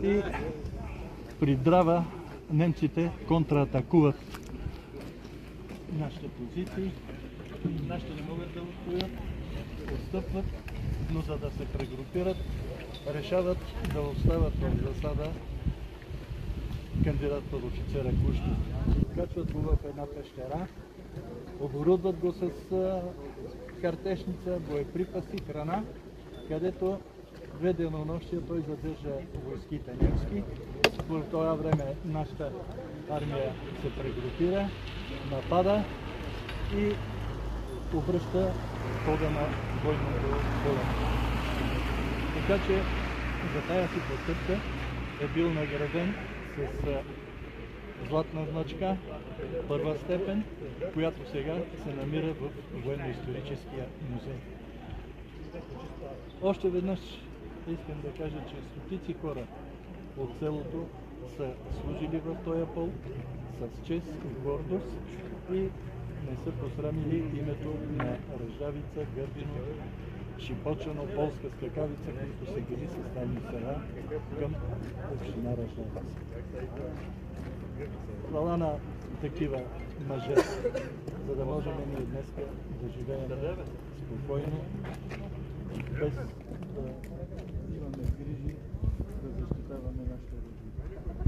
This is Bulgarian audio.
И при Драва немците контратакуват нашите позиции. Нашите не могат да устоят, отстъпват, но за да се прегрупират, решават да оставят в засада кандидат под офицера Кущов. Качват го в една пещера, оборудват го с картешница, боеприпаси, храна, където 2 денонощия той задържа войските немски. По това време нашата армия се прегрупира, напада и обръща хода на бойното поле. Така че за тая си постъпка е бил награден с златна значка първа степен, която сега се намира в Военно-историческия музей. Още веднъж искам да кажа, че стотици хора от селото са служили в този полк с чест и гордост и не са посрамили името на Ръждавица, Гърбино, Шипочано, полска скакавица, които са били съставни села към община Ръждавица. Хвала на такива мъже, за да можем ние днес да живеем спокойно, без да имаме грижи да защитаваме нашата родина.